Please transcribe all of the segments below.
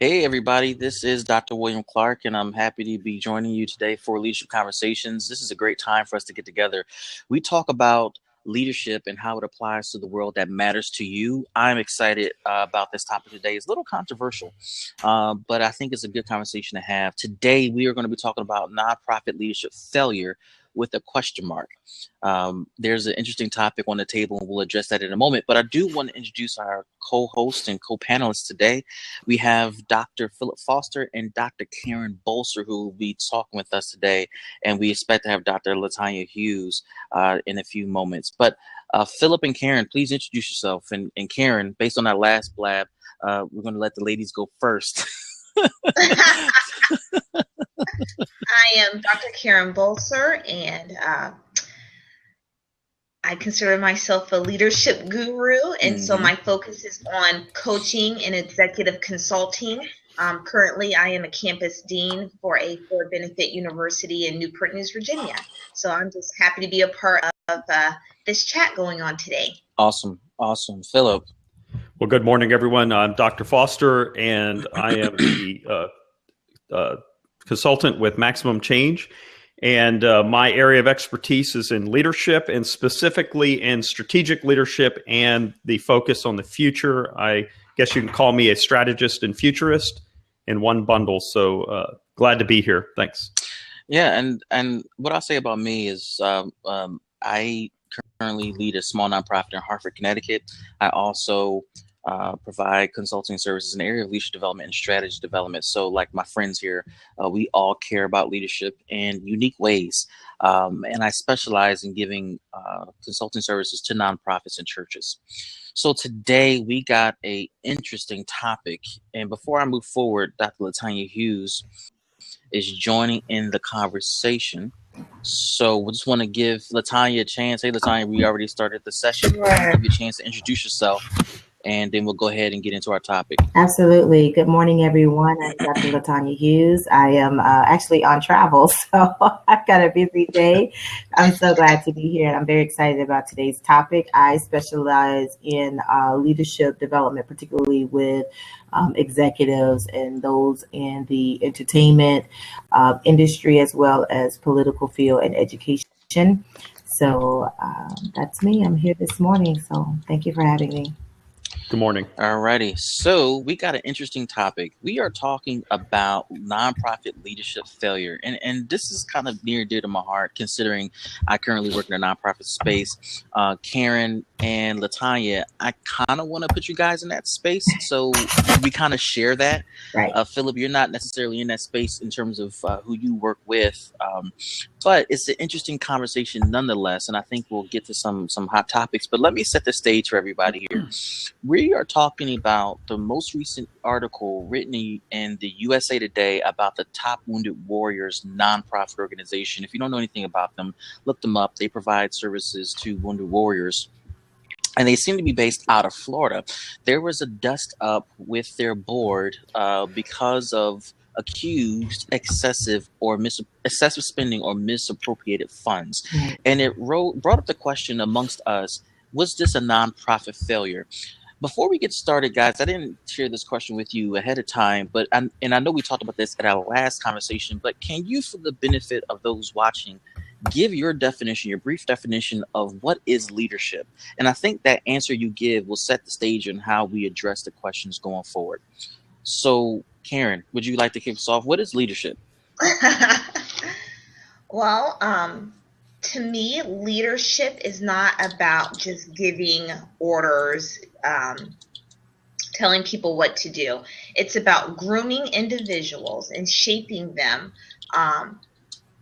Hey, everybody, this is Dr. William Clark, and I'm happy to be joining you today for Leadership Conversations. This is a great time for us to get together. We talk about leadership and how it applies to the world that matters to you. I'm excited about this topic today. It's a little controversial, but I think it's a good conversation to have. Today, we are going to be talking about nonprofit leadership failure with a question mark. There's an interesting topic on the table, and we'll address that in a moment. But I do want to introduce our co-host and co-panelists today. We have Dr. Philip Foster and Dr. Karen Bolser, who will be talking with us today. And we expect to have Dr. Latanya Hughes in a few moments. But Philip and Karen, please introduce yourself. And Karen, based on our last blab, we're going to let the ladies go first. I am Dr. Karen Bolser, and I consider myself a leadership guru, and so my focus is on coaching and executive consulting. Currently, I am a campus dean for a for-benefit university in Newport News, Virginia. So I'm just happy to be a part of this chat going on today. Awesome. Philip. Well, good morning, everyone. I'm Dr. Foster, and I am the consultant with Maximum Change. And my area of expertise is in leadership, and specifically in strategic leadership and the focus on the future. I guess you can call me a strategist and futurist in one bundle. So glad to be here. Thanks. Yeah, and what I'll say about me is I currently lead a small nonprofit in Hartford, Connecticut. I also provide consulting services in the area of leadership development and strategy development. So like my friends here, we all care about leadership in unique ways. And I specialize in giving consulting services to nonprofits and churches. So today we got a interesting topic. And before I move forward, Dr. Latanya Hughes is joining in the conversation. So we just want to give Latanya a chance. Hey, Latanya, we already started the session. Sure. Give you a chance to introduce yourself, and then we'll go ahead and get into our topic. Absolutely. Good morning, everyone. I'm Dr. Latanya Hughes. I am actually on travel, so I've got a busy day. I'm so glad to be here, and I'm very excited about today's topic. I specialize in leadership development, particularly with executives and those in the entertainment industry, as well as political field and education. So that's me. I'm here this morning, so thank you for having me. Good morning. All righty. So we got an interesting topic. We are talking about nonprofit leadership failure. And this is kind of near and dear to my heart, considering I currently work in a nonprofit space. Karen and Latanya, I kind of want to put you guys in that space. So we kind of share that. Right. Philip, you're not necessarily in that space in terms of who you work with. But it's an interesting conversation nonetheless. And I think we'll get to some hot topics. But let me set the stage for everybody here. We are talking about the most recent article written in the USA Today about the Top Wounded Warriors nonprofit organization. If you don't know anything about them, look them up. They provide services to wounded warriors, and they seem to be based out of Florida. There was a dust up with their board because of accused excessive spending or misappropriated funds. And it brought up the question amongst us, was this a nonprofit failure? Before we get started, guys, I didn't share this question with you ahead of time, but I know we talked about this at our last conversation, but can you, for the benefit of those watching, give your definition, your brief definition of what is leadership? And I think that answer you give will set the stage on how we address the questions going forward. So, Karen, would you like to kick us off? What is leadership? Well, to me, leadership is not about just giving orders, telling people what to do. It's about grooming individuals and shaping them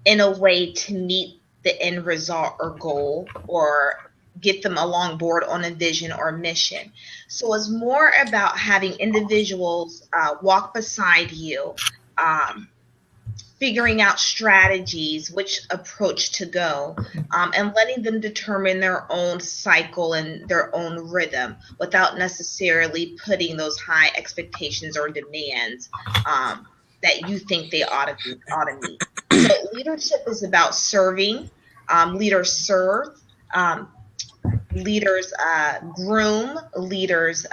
in a way to meet the end result or goal, or get them along board on a vision or mission. So it's more about having individuals walk beside you, figuring out strategies, which approach to go, and letting them determine their own cycle and their own rhythm without necessarily putting those high expectations or demands that you think they ought to meet. So leadership is about serving. Leaders serve. Leaders groom. Leaders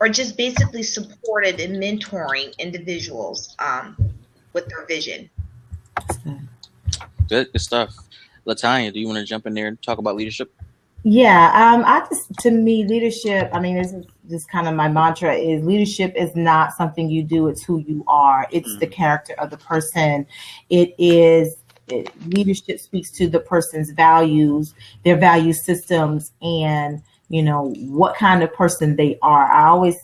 or just basically supported in mentoring individuals with their vision. Good stuff. Latanya, do you want to jump in there and talk about leadership? Yeah, to me, leadership, I mean, this is just kind of my mantra is leadership is not something you do, it's who you are. It's the character of the person. Leadership speaks to the person's values, their value systems, and what kind of person they are. I always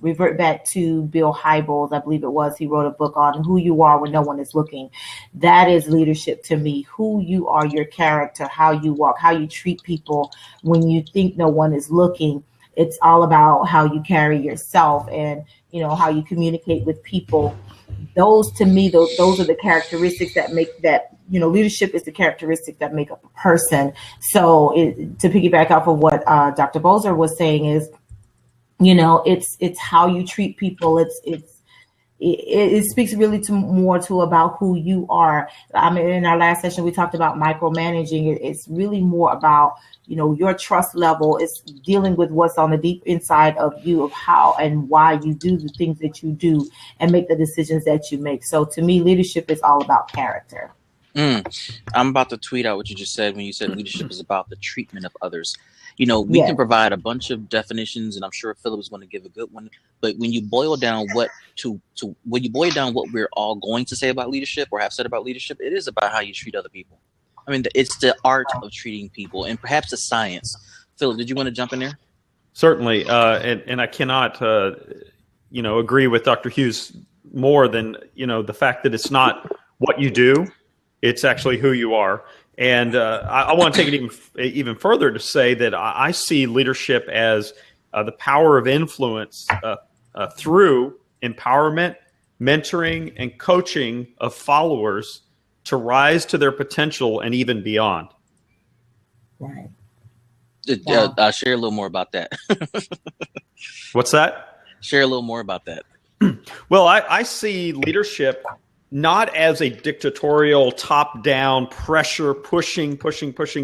revert back to Bill Hybels, I believe it was. He wrote a book on who you are when no one is looking. That is leadership to me. Who you are, your character, how you walk, how you treat people when you think no one is looking. It's all about how you carry yourself and how you communicate with people. Those to me, those are the characteristics that make that. Leadership is the characteristic that make up a person. So to piggyback off of what Dr. Bozer was saying is, it's how you treat people. It speaks really more about who you are. I mean, in our last session, we talked about micromanaging. It's really more about, your trust level. It's dealing with what's on the deep inside of you, of how and why you do the things that you do and make the decisions that you make. So to me, leadership is all about character. I'm about to tweet out what you just said when you said leadership is about the treatment of others. We can provide a bunch of definitions, and I'm sure Philip is going to give a good one. But when you boil down what we're all going to say about leadership or have said about leadership, it is about how you treat other people. I mean, it's the art of treating people, and perhaps the science. Philip, did you want to jump in there? Certainly, and I cannot, agree with Dr. Hughes more than the fact that it's not what you do. It's actually who you are. And I want to take it even further to say that I see leadership as the power of influence through empowerment, mentoring, and coaching of followers to rise to their potential and even beyond. Right. I'll share a little more about that. What's that? Share a little more about that. Well, I see leadership not as a dictatorial, top-down pressure, pushing,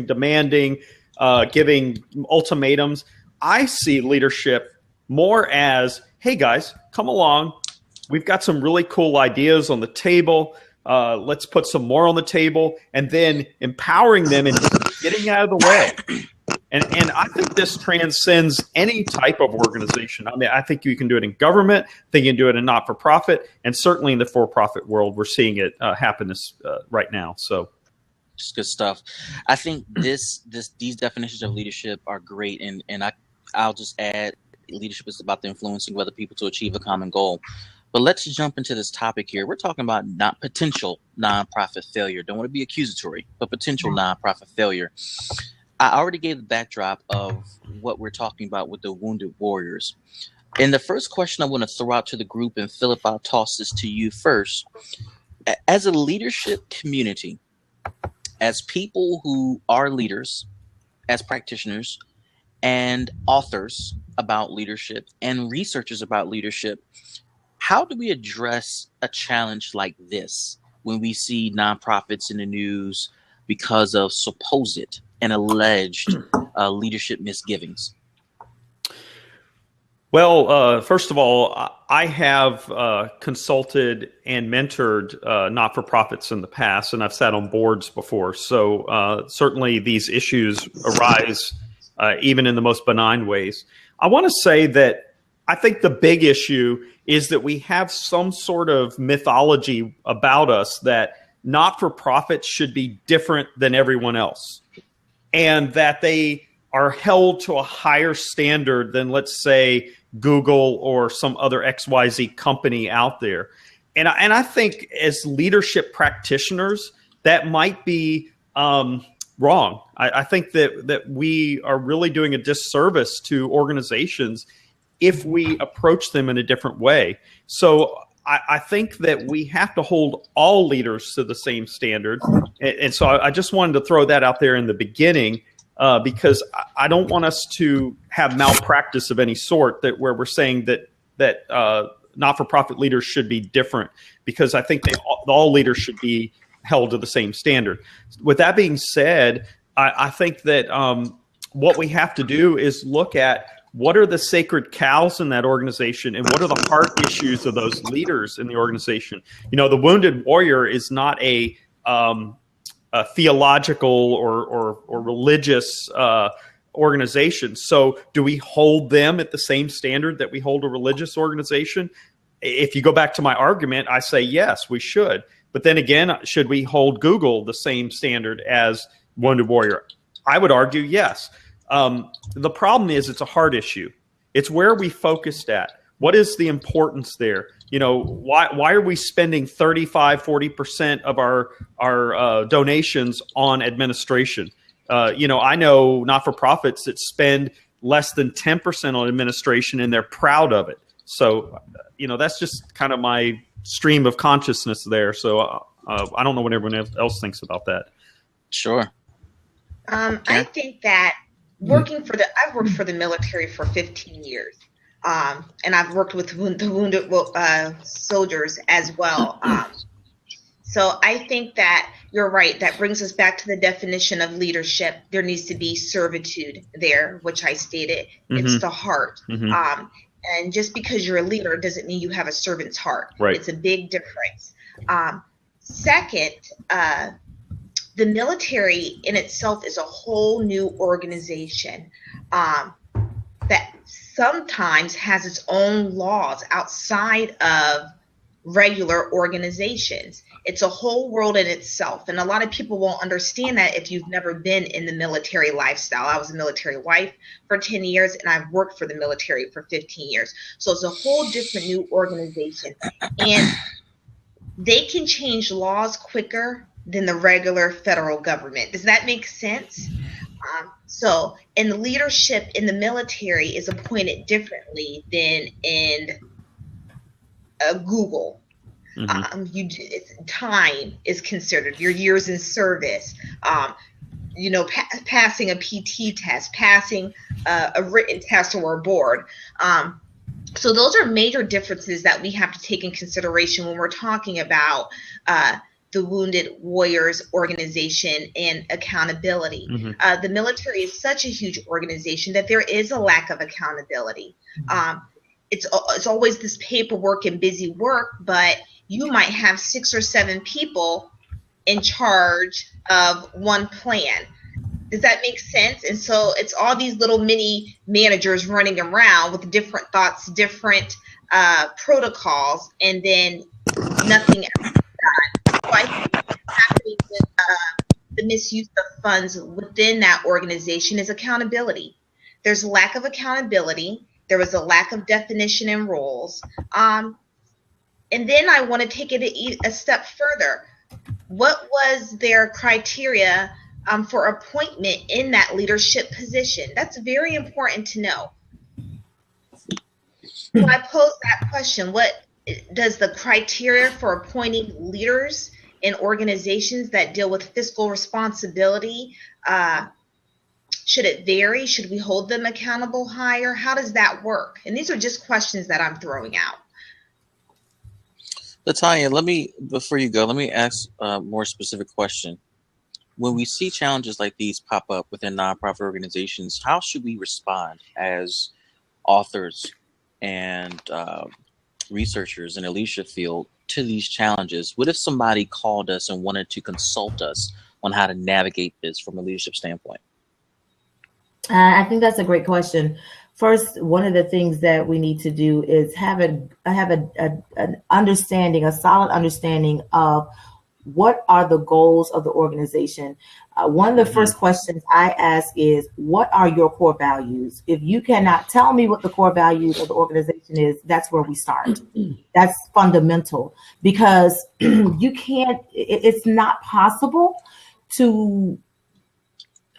demanding, giving ultimatums. I see leadership more as, hey guys, come along. We've got some really cool ideas on the table. Let's put some more on the table, and then empowering them and getting out of the way. And I think this transcends any type of organization. I mean, I think you can do it in government. I think you can do it in not-for-profit, and certainly in the for-profit world, we're seeing it happen right now. So, just good stuff. I think these definitions of leadership are great, and I'll just add, leadership is about the influencing of other people to achieve a common goal. But let's jump into this topic here. We're talking about potential nonprofit failure. Don't want to be accusatory, but potential nonprofit failure. I already gave the backdrop of what we're talking about with the wounded warriors. And the first question I want to throw out to the group, and Philip, I'll toss this to you first. As a leadership community, as people who are leaders, as practitioners, and authors about leadership, and researchers about leadership, how do we address a challenge like this when we see nonprofits in the news because of supposed and alleged leadership misgivings? Well, first of all, I have consulted and mentored not-for-profits in the past, and I've sat on boards before. So certainly these issues arise even in the most benign ways. I want to say that I think the big issue is that we have some sort of mythology about us that not-for-profits should be different than everyone else, and that they are held to a higher standard than, let's say, Google or some other XYZ company out there. And I think as leadership practitioners, that might be wrong. I think that we are really doing a disservice to organizations if we approach them in a different way. So I think that we have to hold all leaders to the same standard. And so I just wanted to throw that out there in the beginning because I don't want us to have malpractice of any sort where we're saying that not-for-profit leaders should be different, because I think all leaders should be held to the same standard. With that being said, I think that what we have to do is look at what are the sacred cows in that organization, and what are the heart issues of those leaders in the organization? The Wounded Warrior is not a theological or religious organization. So do we hold them at the same standard that we hold a religious organization? If you go back to my argument, I say yes, we should. But then again, should we hold Google the same standard as Wounded Warrior? I would argue yes. The problem is it's a heart issue. It's where we focused at. What is the importance there? Why are we spending 35-40% of our donations on administration? I know not-for-profits that spend less than 10% on administration, and they're proud of it. So, that's just kind of my stream of consciousness there. So I don't know what everyone else thinks about that. Sure. I think that I've worked for the military for 15 years. And I've worked with the wounded soldiers as well. So I think that you're right. That brings us back to the definition of leadership. There needs to be servitude there, which I stated. Mm-hmm. It's the heart. Mm-hmm. And just because you're a leader doesn't mean you have a servant's heart. Right. It's a big difference. Second, the military in itself is a whole new organization that sometimes has its own laws outside of regular organizations. It's a whole world in itself. And a lot of people won't understand that if you've never been in the military lifestyle. I was a military wife for 10 years, and I've worked for the military for 15 years. So it's a whole different new organization. And they can change laws quicker than the regular federal government. Does that make sense? So, and the leadership in the military is appointed differently than in Google. Mm-hmm. Time is considered, your years in service, passing a PT test, passing a written test or a board. So those are major differences that we have to take in consideration when we're talking about the Wounded Warriors organization and accountability. Mm-hmm. The military is such a huge organization that there is a lack of accountability. It's always this paperwork and busy work, but you might have 6 or 7 people in charge of one plan. Does that make sense? And so it's all these little mini managers running around with different thoughts, different protocols, and then nothing else done. So I think what's happening with the misuse of funds within that organization is accountability. There's a lack of accountability. There was a lack of definition and roles. And then I want to take it a step further. What was their criteria for appointment in that leadership position? That's very important to know. So I pose that question. What does the criteria for appointing leaders in organizations that deal with fiscal responsibility, should it vary? Should we hold them accountable higher? How does that work? And these are just questions that I'm throwing out. Latanya, before you go, let me ask a more specific question. When we see challenges like these pop up within nonprofit organizations, how should we respond as authors and researchers in the leadership field to these challenges? What if somebody called us and wanted to consult us on how to navigate this from a leadership standpoint? I think that's a great question. First, one of the things that we need to do is have an understanding, a solid understanding of what are the goals of the organization. One of the first questions I ask is, what are your core values? If you cannot tell me what the core values of the organization is, that's where we start. That's fundamental, because it's not possible to,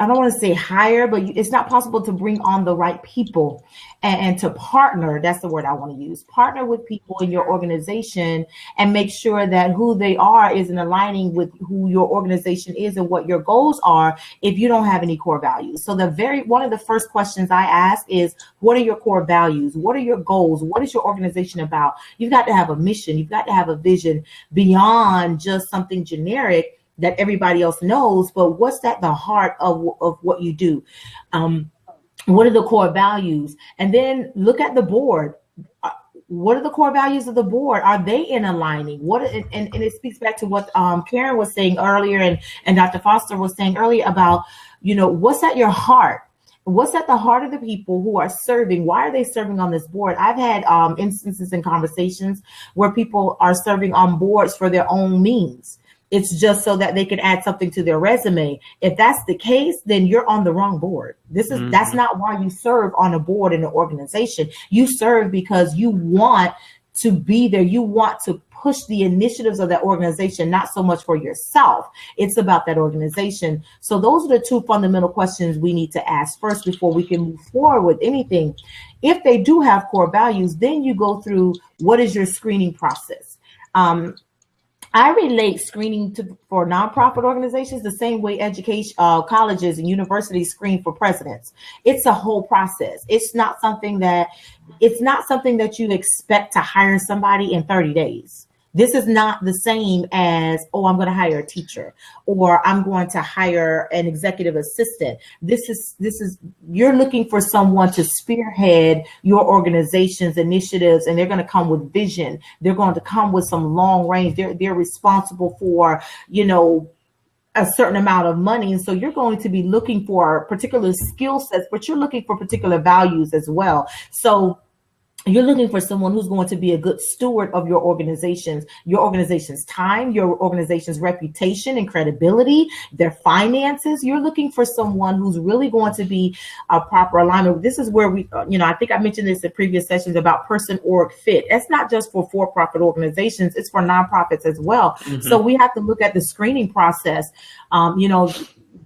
I don't want to say hire, but it's not possible to bring on the right people and to partner. That's the word I want to use. Partner with people in your organization and make sure that who they are is in aligning with who your organization is and what your goals are if you don't have any core values. So one of the first questions I ask is, what are your core values? What are your goals? What is your organization about? You've got to have a mission. You've got to have a vision beyond just something generic that everybody else knows, but what's at the heart of what you do? What are the core values? And then look at the board. What are the core values of the board? Are they in aligning? And it speaks back to what Karen was saying earlier, and Dr. Foster was saying earlier about, what's at your heart? What's at the heart of the people who are serving? Why are they serving on this board? I've had instances and conversations where people are serving on boards for their own means. It's just so that they can add something to their resume. If that's the case, then you're on the wrong board. That's not why you serve on a board in an organization. You serve because you want to be there. You want to push the initiatives of that organization, not so much for yourself. It's about that organization. So those are the two fundamental questions we need to ask first before we can move forward with anything. If they do have core values, then you go through, what is your screening process? I relate screening for nonprofit organizations the same way colleges and universities screen for presidents. It's a whole process. It's not something that you expect to hire somebody in 30 days. This is not the same as, I'm going to hire a teacher, or I'm going to hire an executive assistant. This is you're looking for someone to spearhead your organization's initiatives, and they're going to come with vision. They're going to come with some long range. They're responsible for, a certain amount of money. And so you're going to be looking for particular skill sets, but you're looking for particular values as well. So you're looking for someone who's going to be a good steward of your organization's time, your organization's reputation and credibility, their finances. You're looking for someone who's really going to be a proper alignment. This is where I think I mentioned this in previous sessions about person org fit. It's not just for for-profit organizations, it's for nonprofits as well. Mm-hmm. So we have to look at the screening process.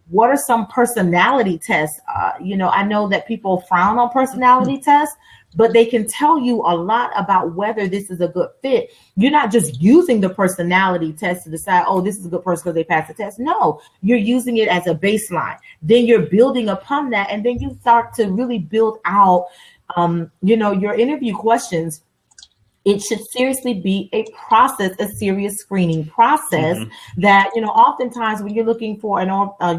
What are some personality tests? I know that people frown on personality tests, but they can tell you a lot about whether this is a good fit. You're not just using the personality test to decide, this is a good person because they passed the test. No, you're using it as a baseline. Then you're building upon that, and then you start to really build out, your interview questions. It should seriously be a serious screening process that, oftentimes when you're looking for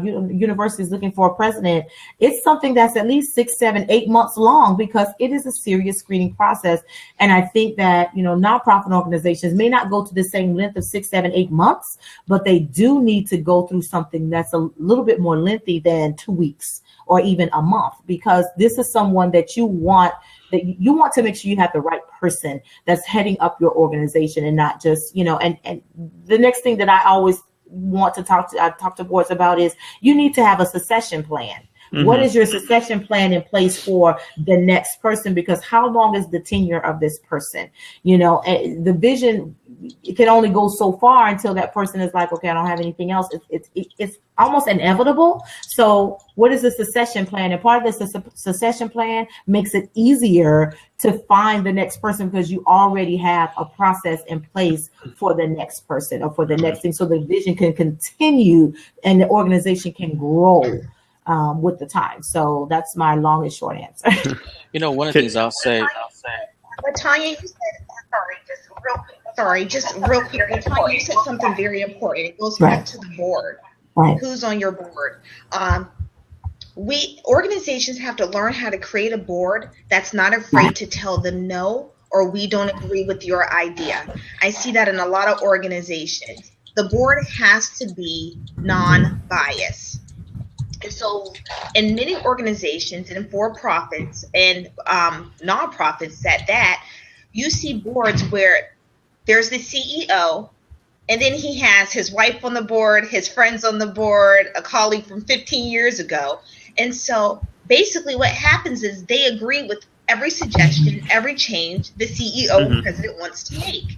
university is looking for a president, it's something that's at least 6, 7, 8 months long, because it is a serious screening process. And I think that, nonprofit organizations may not go to the same length of 6, 7, 8 months, but they do need to go through something that's a little bit more lengthy than 2 weeks or even a month, because this is someone that you want to make sure you have the right person that's heading up your organization, and not just, and the next thing that I always want to talk to boards about is you need to have a succession plan. Mm-hmm. What is your succession plan in place for the next person? Because how long is the tenure of this person? The vision, it can only go so far until that person is like, okay, I don't have anything else. It's almost inevitable. So what is the succession plan? And part of the succession plan makes it easier to find the next person, because you already have a process in place for the next person or for the next thing. So the vision can continue and the organization can grow with the time. So that's my long and short answer. One of the things I'll say. Tanya, you said, just real quick. Tanya, you said something very important. It goes back to the board. Right. Who's on your board? Organizations have to learn how to create a board that's not afraid to tell them no, or we don't agree with your idea. I see that in a lot of organizations. The board has to be non-biased. And so in many organizations and for-profits and nonprofits at that, you see boards where there's the CEO, and then he has his wife on the board, his friends on the board, a colleague from 15 years ago. And so basically what happens is they agree with every suggestion, every change the CEO or president wants to make.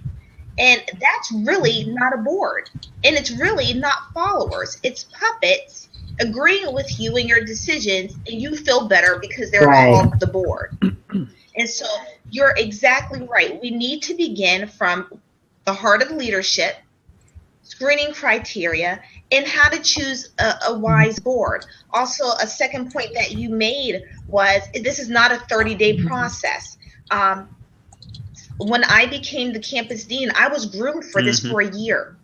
And that's really not a board. And it's really not followers. It's puppets agreeing with you and your decisions, and you feel better because they're called the board. And so you're exactly right. We need to begin from the heart of leadership, screening criteria, and how to choose a wise board. Also, a second point that you made was this is not a 30-day process. When I became the campus dean, I was groomed for this for a year.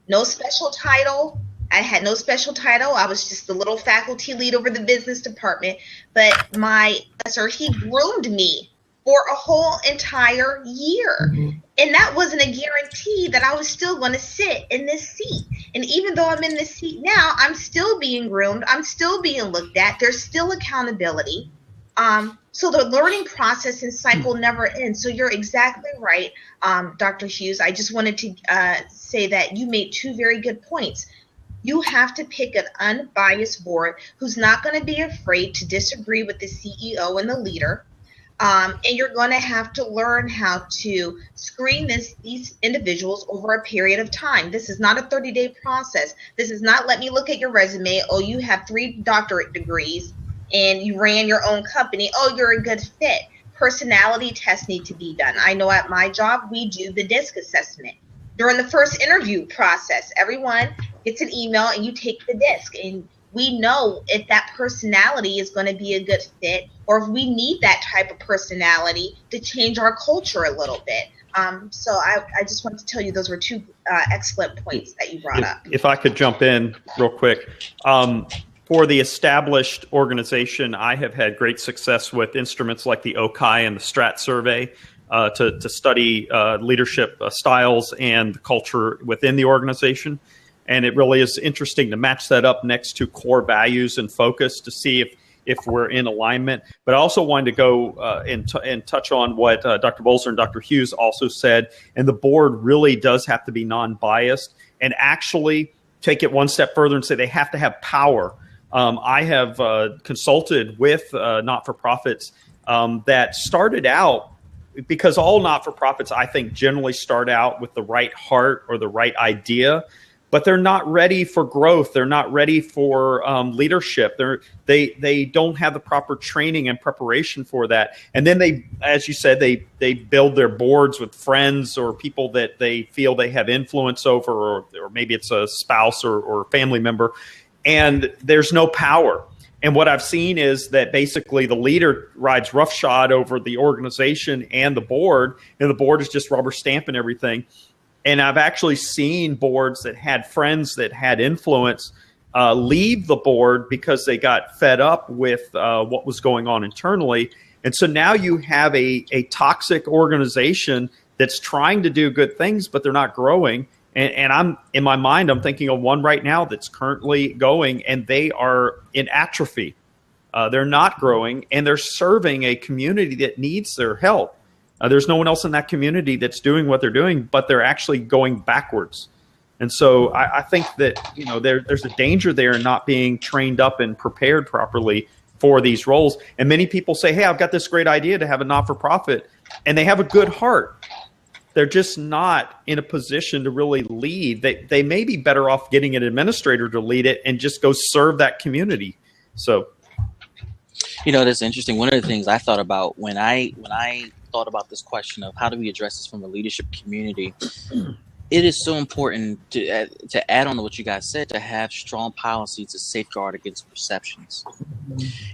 No special title. I had no special title. I was just the little faculty lead over the business department. But my professor, he groomed me for a whole entire year. Mhm. And that wasn't a guarantee that I was still going to sit in this seat. And even though I'm in this seat now, I'm still being groomed. I'm still being looked at. There's still accountability. So the learning process and cycle never ends. So you're exactly right, Dr. Hughes. I just wanted to say that you made two very good points. You have to pick an unbiased board who's not going to be afraid to disagree with the CEO and the leader. And you're going to have to learn how to screen these individuals over a period of time. This is not a 30-day process. This is not, let me look at your resume. Oh, you have 3 doctorate degrees and you ran your own company. Oh, you're a good fit. Personality tests need to be done. I know at my job, we do the DISC assessment. During the first interview process, everyone gets an email and you take the DISC, and we know if that personality is going to be a good fit, or if we need that type of personality to change our culture a little bit. So I just wanted to tell you those were 2 excellent points that you brought up. If I could jump in real quick. For the established organization, I have had great success with instruments like the OKI and the Strat survey to study leadership styles and the culture within the organization. And it really is interesting to match that up next to core values and focus to see if we're in alignment. But I also wanted to go and touch on what Dr. Bolzer and Dr. Hughes also said. And the board really does have to be non-biased and actually take it one step further and say they have to have power. I have consulted with not-for-profits that started out, because all not-for-profits, I think, generally start out with the right heart or the right idea, but they're not ready for growth. They're not ready for leadership. They don't have the proper training and preparation for that. And then they, as you said, they build their boards with friends or people that they feel they have influence over, or maybe it's a spouse or family member, and there's no power. And what I've seen is that basically the leader rides roughshod over the organization and the board is just rubber stamping everything. And I've actually seen boards that had friends that had influence leave the board because they got fed up with what was going on internally. And so now you have a toxic organization that's trying to do good things, but they're not growing. And I'm in my mind, I'm thinking of one right now that's currently going, and they are in atrophy. They're not growing, and they're serving a community that needs their help. There's no one else in that community that's doing what they're doing, but they're actually going backwards. And so I think that there's a danger there in not being trained up and prepared properly for these roles. And many people say, hey, I've got this great idea to have a not-for-profit, and they have a good heart. They're just not in a position to really lead. They may be better off getting an administrator to lead it and just go serve that community. So, that's interesting. One of the things I thought about when I thought about this question of how do we address this from a leadership community, it is so important to add on to what you guys said, to have strong policies to safeguard against perceptions.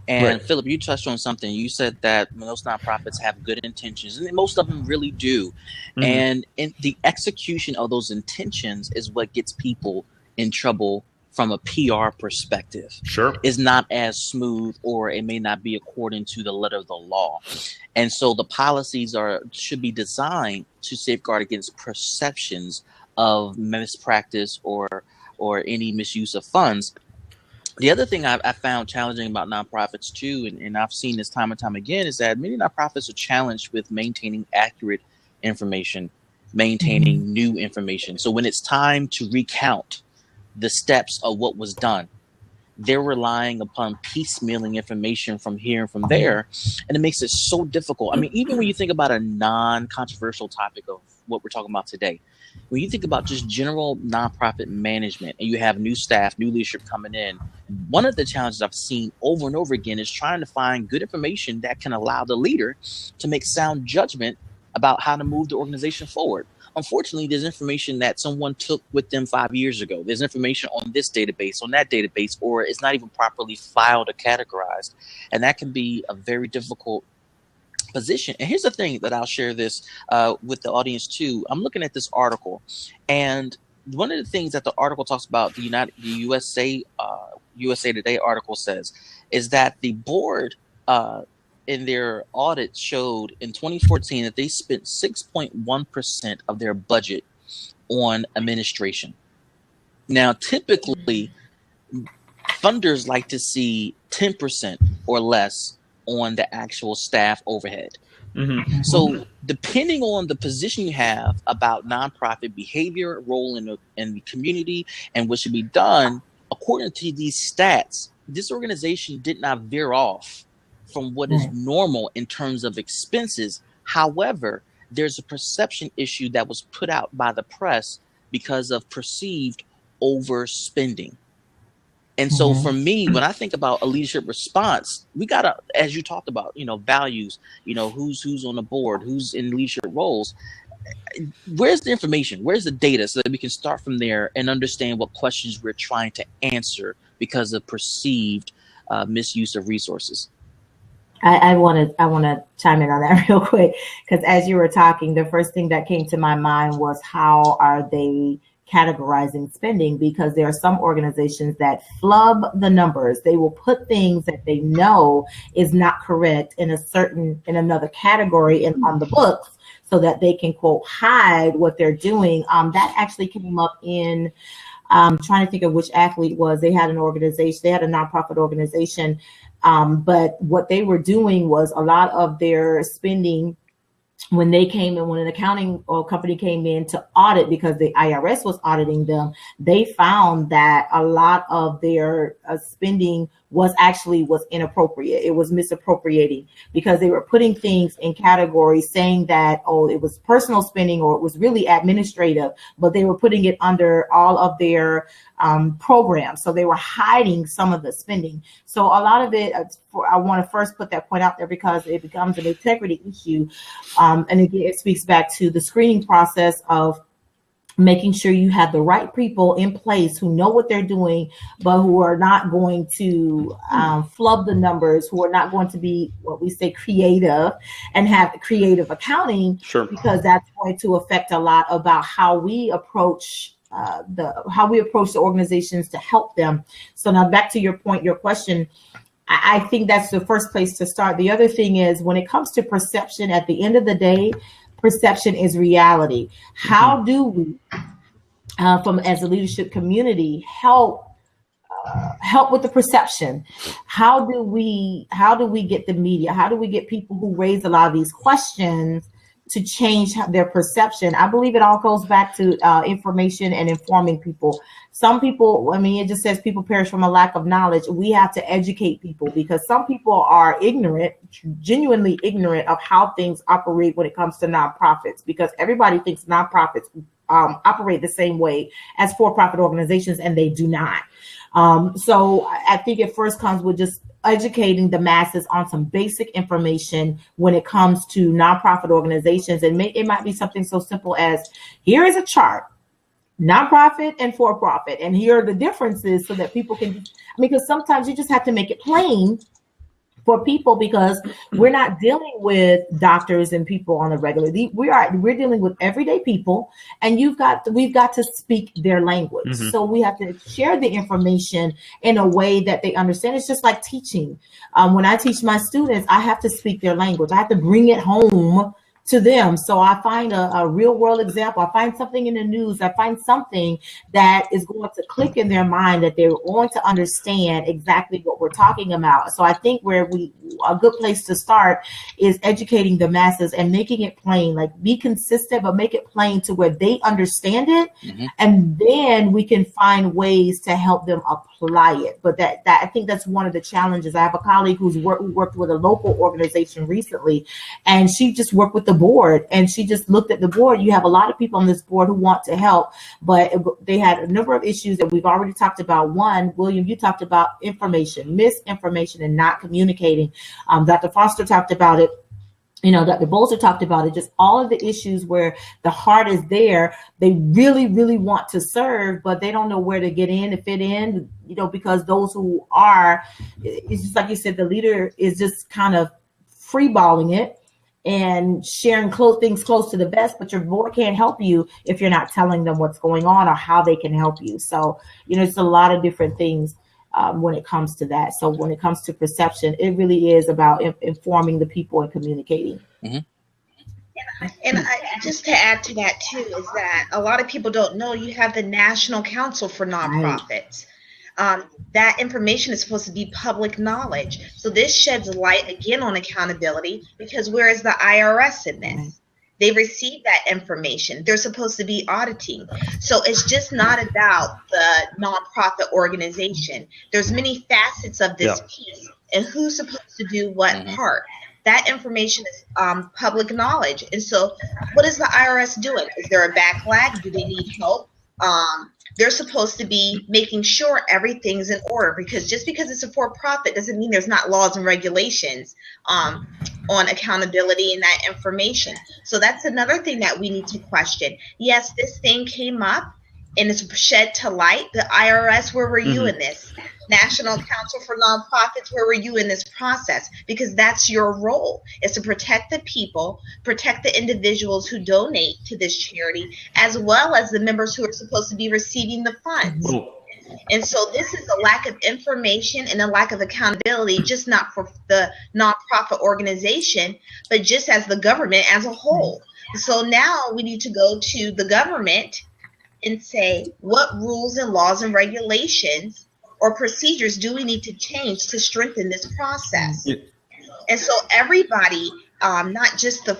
And right. Philip, you touched on something. You said that most nonprofits have good intentions, and most of them really do. Mm-hmm. And in the execution of those intentions is what gets people in trouble from a PR perspective. Sure. Is not as smooth, or it may not be according to the letter of the law. And so the policies should be designed to safeguard against perceptions of mispractice or any misuse of funds. The other thing I found challenging about nonprofits too, and I've seen this time and time again, is that many nonprofits are challenged with maintaining accurate information, maintaining new information. So when it's time to recount the steps of what was done, they're relying upon piecemealing information from here and from there, and it makes it so difficult. I mean, even when you think about a non-controversial topic of what we're talking about today, when you think about just general nonprofit management, and you have new staff, new leadership coming in, one of the challenges I've seen over and over again is trying to find good information that can allow the leader to make sound judgment about how to move the organization forward. Unfortunately, there's information that someone took with them 5 years ago. There's information on this database, on that database, or it's not even properly filed or categorized. And that can be a very difficult position. And here's the thing that I'll share this with the audience too. I'm looking at this article, and one of the things that the article talks about, the USA Today article says, is that the board in their audit showed in 2014 that they spent 6.1% of their budget on administration. Now, typically, funders like to see 10% or less on the actual staff overhead. Mm-hmm. So depending on the position you have about nonprofit behavior, role in the community, and what should be done, according to these stats, this organization did not veer off from what is normal in terms of expenses. However, there's a perception issue that was put out by the press because of perceived overspending. And so for me, when I think about a leadership response, we gotta, as you talked about, values, who's on the board, who's in leadership roles. Where's the information? Where's the data so that we can start from there and understand what questions we're trying to answer because of perceived misuse of resources? I want to chime in on that real quick, because as you were talking, the first thing that came to my mind was how are they categorizing spending, because there are some organizations that flub the numbers. They will put things that they know is not correct in another category and on the books so that they can, quote, hide what they're doing. That actually came up in, trying to think of which athlete was. They had an organization, they had a nonprofit organization, but what they were doing was a lot of their spending when an accounting company came in to audit, because the IRS was auditing them, they found that a lot of their spending was inappropriate. It was misappropriating, because they were putting things in categories saying that, it was personal spending or it was really administrative, but they were putting it under all of their programs. So they were hiding some of the spending. So a lot of it, I want to first put that point out there because it becomes an integrity issue. And again, it speaks back to the screening process of making sure you have the right people in place who know what they're doing, but who are not going to flub the numbers, who are not going to be what we say creative and have creative accounting, because that's going to affect a lot about how we approach the organizations to help them. So now back to your point, your question, I think that's the first place to start. The other thing is, when it comes to perception, at the end of the day, perception is reality. How do we, as a leadership community, help with the perception? How do we get the media? How do we get people who raise a lot of these questions to change their perception? I believe it all goes back to information and informing people. Some people, it just says people perish from a lack of knowledge. We have to educate people, because some people are ignorant, genuinely ignorant of how things operate when it comes to nonprofits, because everybody thinks nonprofits operate the same way as for-profit organizations, and they do not. So I think it first comes with just educating the masses on some basic information when it comes to nonprofit organizations. And it might be something so simple as, here is a chart, nonprofit and for-profit, and here are the differences, so that people can, because sometimes you just have to make it plain for people, because we're not dealing with doctors and people on a regular. We're dealing with everyday people, and we've got to speak their language. So we have to share the information in a way that they understand. It's just like teaching. When I teach my students, I have to speak their language. I have to bring it home to them. So I find a real world example. I find something in the news. I find something that is going to click in their mind, that they're going to understand exactly what we're talking about. So I think a good place to start is educating the masses and making it plain, like be consistent, but make it plain to where they understand it. And then we can find ways to help them apply it. But that I think that's one of the challenges. I have a colleague who worked with a local organization recently, and she just worked with the board, and she just looked at the board. You have a lot of people on this board who want to help, but they had a number of issues that we've already talked about. One, William, you talked about misinformation, and not communicating. Dr. Foster talked about it. Dr. Bolzer talked about it, just all of the issues where the heart is there. They really, really want to serve, but they don't know where to get in, to fit in, because those who are, it's just like you said, the leader is just kind of freeballing it. and sharing things close to the vest, but your board can't help you if you're not telling them what's going on or how they can help you. So, it's a lot of different things when it comes to that. So when it comes to perception, it really is about informing the people and communicating. Mm-hmm. And just to add to that too, is that a lot of people don't know you have the National Council for Nonprofits. That information is supposed to be public knowledge. So this sheds light again on accountability, because where is the IRS in this? They receive that information. They're supposed to be auditing. So it's just not about the nonprofit organization. There's many facets of this piece, and who's supposed to do what part. That information is public knowledge. And so what is the IRS doing? Is there a backlog? Do they need help? They're supposed to be making sure everything's in order, because just because it's a for-profit doesn't mean there's not laws and regulations on accountability and that information. So that's another thing that we need to question. Yes, this thing came up and it's shed to light. The IRS, where were you in this? National Council for Nonprofits, where were you in this process? Because that's your role, is to protect the people, protect the individuals who donate to this charity, as well as the members who are supposed to be receiving the funds. And so this is a lack of information and a lack of accountability, just not for the nonprofit organization, but just as the government as a whole. So now we need to go to the government and say, what rules and laws and regulations or procedures do we need to change to strengthen this process? And so everybody, not just the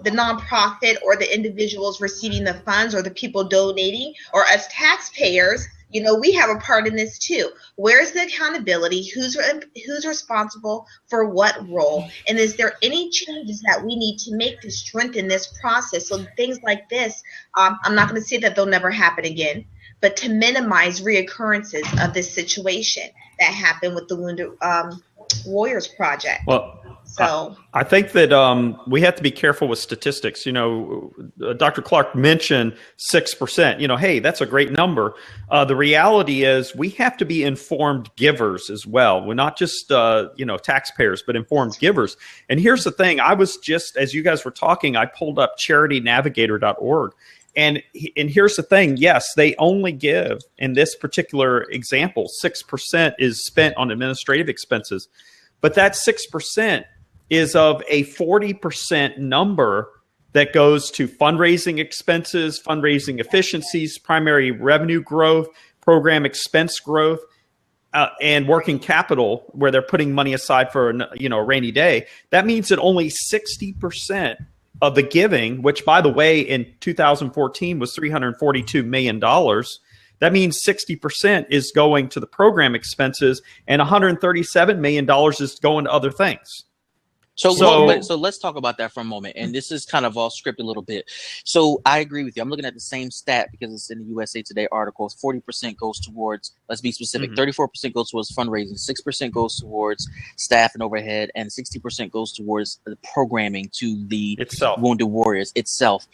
nonprofit or the individuals receiving the funds or the people donating, or as taxpayers, we have a part in this too. Where's the accountability? Who's responsible for what role? And is there any changes that we need to make to strengthen this process? So things like this, I'm not going to say that they'll never happen again, but to minimize reoccurrences of this situation that happened with the Wounded Warriors Project. Well, so I think that we have to be careful with statistics. Dr. Clark mentioned 6%. Hey, that's a great number. The reality is we have to be informed givers as well. We're not just taxpayers, but informed givers. And here's the thing: I was just, as you guys were talking, I pulled up charitynavigator.org. And here's the thing. Yes, they only give, in this particular example, 6% is spent on administrative expenses. But that 6% is of a 40% number that goes to fundraising expenses, fundraising efficiencies, primary revenue growth, program expense growth, and working capital, where they're putting money aside for a rainy day. That means that only 60% of the giving, which, by the way, in 2014 was $342 million. That means 60% is going to the program expenses, and $137 million is going to other things. So let's talk about that for a moment. And this is kind of all scripted a little bit. So I agree with you. I'm looking at the same stat because it's in the USA Today article. 40% goes towards, let's be specific, 34% goes towards fundraising, 6% goes towards staff and overhead, and 60% goes towards the programming to the Wounded Warriors itself.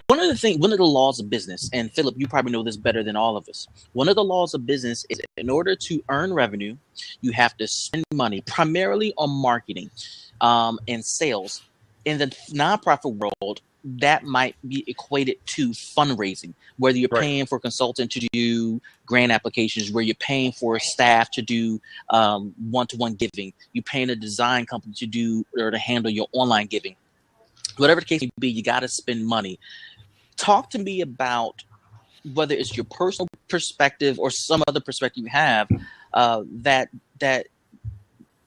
One of the laws of business, and Philip, you probably know this better than all of us. One of the laws of business is, in order to earn revenue, you have to spend money primarily on marketing and sales. In the nonprofit world, that might be equated to fundraising, whether you're paying for a consultant to do grant applications, where you're paying for staff to do one-to-one giving, you're paying a design company to do or to handle your online giving. Whatever the case may be, you got to spend money. Talk to me about whether it's your personal perspective or some other perspective you have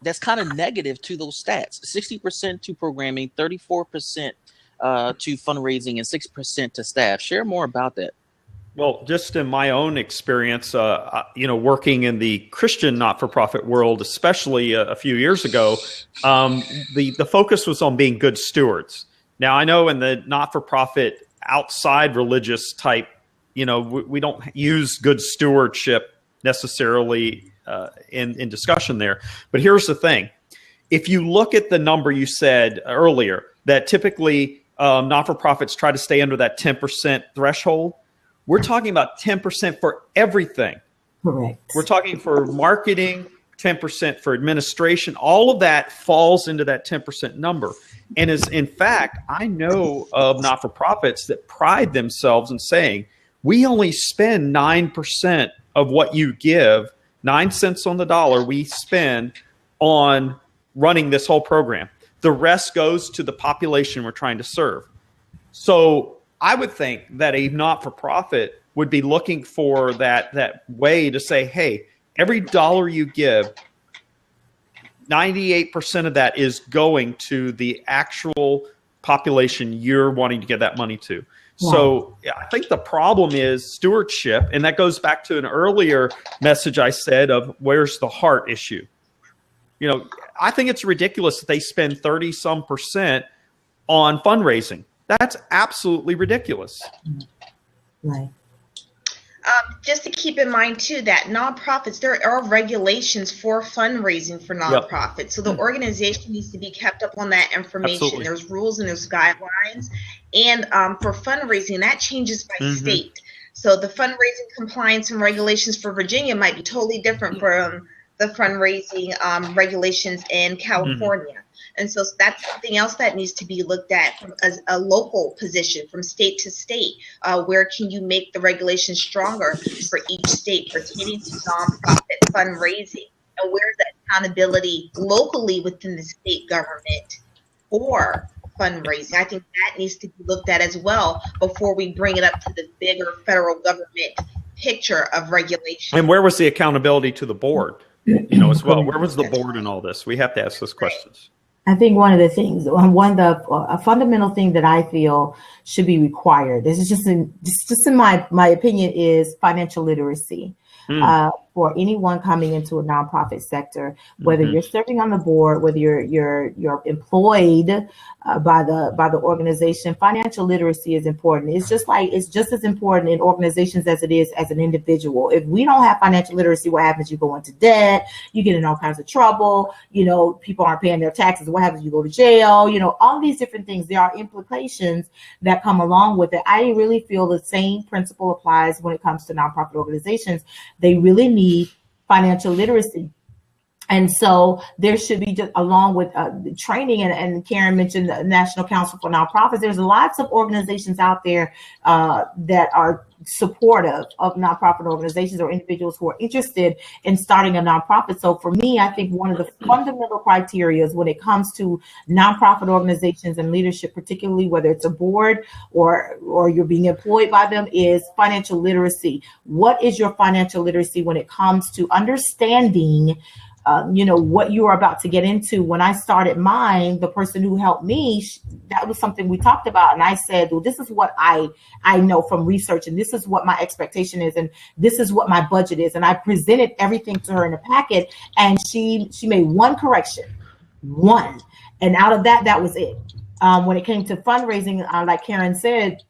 that's kind of negative to those stats. 60% to programming, 34% to fundraising, and 6% to staff. Share more about that. Well, just in my own experience, working in the Christian not-for-profit world, especially a few years ago, the focus was on being good stewards. Now, I know in the not-for-profit outside religious type, we don't use good stewardship necessarily in discussion there. But here's the thing. If you look at the number you said earlier, that typically not-for-profits try to stay under that 10% threshold, we're talking about 10% for everything. Correct. We're talking for marketing, 10% for administration. All of that falls into that 10% number. And is, in fact, I know of not-for-profits that pride themselves in saying, we only spend 9% of what you give, 9 cents on the dollar we spend on running this whole program. The rest goes to the population we're trying to serve. So I would think that a not-for-profit would be looking for that way to say, hey, every dollar you give, 98% of that is going to the actual population you're wanting to give that money to. Yeah. So I think the problem is stewardship, and that goes back to an earlier message I said of where's the heart issue. You know, I think it's ridiculous that they spend 30-some% on fundraising. That's absolutely ridiculous. Right. Just to keep in mind, too, that nonprofits, there are regulations for fundraising for nonprofits. Yep. So the organization needs to be kept up on that information. Absolutely. There's rules and there's guidelines. And for fundraising, that changes by state. So the fundraising compliance and regulations for Virginia might be totally different from the fundraising regulations in California. And so that's something else that needs to be looked at from as a local position from state to state. Where can you make the regulations stronger for each state pertaining to nonprofit fundraising? And where's the accountability locally within the state government for fundraising? I think that needs to be looked at as well before we bring it up to the bigger federal government picture of regulation. And where was the accountability to the board, as well? Where was the board in all this? We have to ask those questions. I think one of the things, a fundamental thing that I feel should be required, this is just in my opinion, is financial literacy. For anyone coming into a nonprofit sector, whether you're serving on the board, whether you're employed by the organization, financial literacy is important. It's just as important in organizations as it is as an individual. If we don't have financial literacy, what happens? You go into debt, you get in all kinds of trouble. People aren't paying their taxes. What happens? You go to jail. All these different things. There are implications that come along with it. I really feel the same principle applies when it comes to nonprofit organizations. They really need financial literacy. And so there should be, just along with training, and Karen mentioned the National Council for Nonprofits, there's lots of organizations out there that are supportive of nonprofit organizations or individuals who are interested in starting a nonprofit. So for me, I think one of the fundamental criteria when it comes to nonprofit organizations and leadership, particularly whether it's a board or you're being employed by them, is financial literacy. What is your financial literacy when it comes to understanding what you are about to get into? When I started mine, the person who helped me, that was something we talked about. And I said, well, this is what I know from research, and this is what my expectation is, and this is what my budget is. And I presented everything to her in a packet, and she made one correction, one. And out of that was it. When it came to fundraising, like Karen said,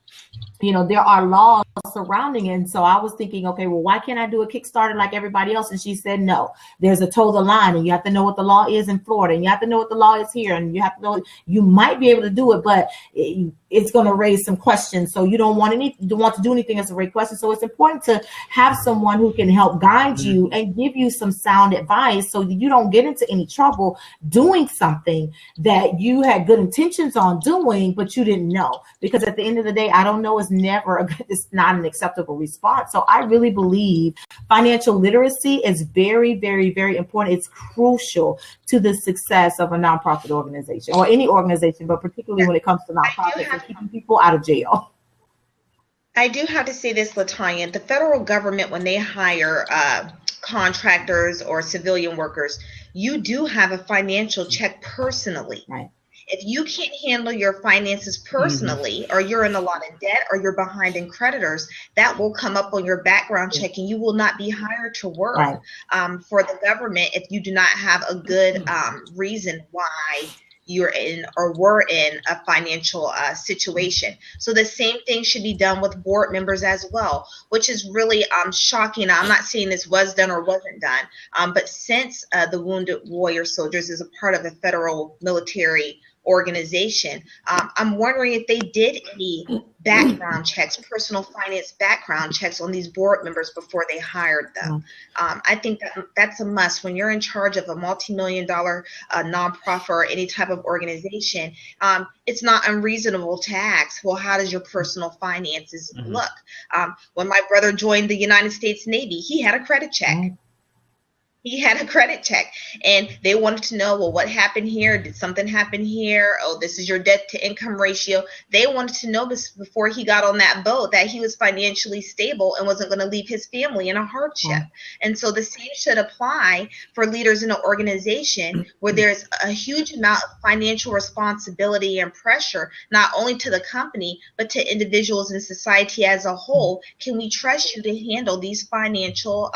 there are laws surrounding it. And so I was thinking, okay, well, why can't I do a Kickstarter like everybody else? And she said, no, there's a toe the line, and you have to know what the law is in Florida, and you have to know what the law is here, and you have to know you might be able to do it, but it's going to raise some questions. So you don't want to do anything as a raise question. So it's important to have someone who can help guide you and give you some sound advice so that you don't get into any trouble doing something that you had good intentions on doing, but you didn't know. Because at the end of the day, I don't know is never it's not an acceptable response. So I really believe financial literacy is very, very, very important. It's crucial to the success of a nonprofit organization or any organization, but particularly when it comes to nonprofits and keeping people out of jail. I do have to say this, Latanya, the federal government, when they hire contractors or civilian workers, you do have a financial check personally. Right. If you can't handle your finances personally, or you're in a lot of debt, or you're behind in creditors, that will come up on your background check, and you will not be hired to work for the government if you do not have a good reason why you're in or were in a financial situation. So the same thing should be done with board members as well, which is really shocking. I'm not saying this was done or wasn't done, but since the Wounded Warrior Soldiers is a part of the federal military organization. I'm wondering if they did any background checks, personal finance background checks on these board members before they hired them. I think that's a must when you're in charge of a multi-million-dollar nonprofit or any type of organization. It's not unreasonable to ask, well, how does your personal finances look? When my brother joined the United States Navy, he had a credit check. He had a credit check, and they wanted to know, well, what happened here? Did something happen here? Oh, this is your debt to income ratio. They wanted to know this before he got on that boat, that he was financially stable and wasn't going to leave his family in a hardship. And so the same should apply for leaders in an organization where there's a huge amount of financial responsibility and pressure, not only to the company, but to individuals in society as a whole. Can we trust you to handle these financial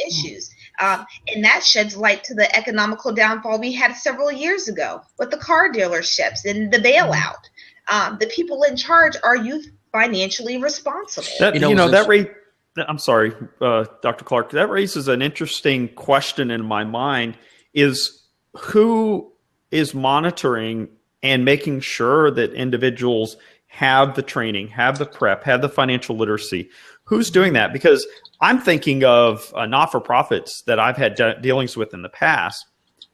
issues? And that sheds light to the economical downfall we had several years ago with the car dealerships and the bailout. The people in charge, are you financially responsible? I'm sorry, Dr. Clark, that raises an interesting question in my mind, is who is monitoring and making sure that individuals have the training, have the prep, have the financial literacy? Who's doing that? Because I'm thinking of not-for-profits that I've had dealings with in the past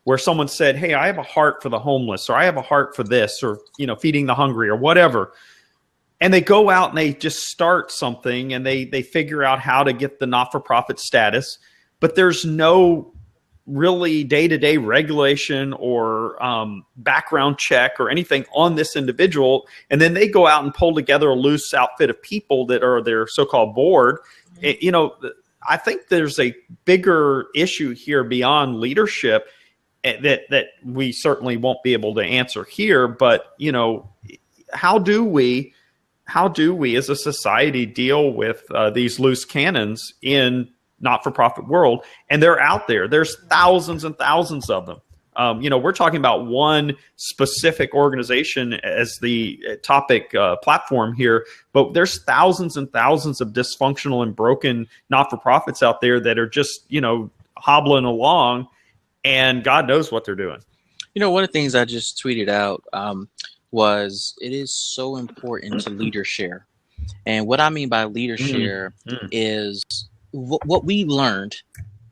where someone said, hey, I have a heart for the homeless, or I have a heart for this, or, feeding the hungry or whatever. And they go out and they just start something and they figure out how to get the not-for-profit status, but there's no really day-to-day regulation or background check or anything on this individual. And then they go out and pull together a loose outfit of people that are their so-called board. I think there's a bigger issue here beyond leadership that we certainly won't be able to answer here. But, how do we as a society deal with these loose cannons in not-for-profit world? And they're out there. There's thousands and thousands of them. We're talking about one specific organization as the topic platform here, but there's thousands and thousands of dysfunctional and broken not-for-profits out there that are just, hobbling along, and God knows what they're doing. One of the things I just tweeted out was it is so important to leader share. And what I mean by leader share is what we learned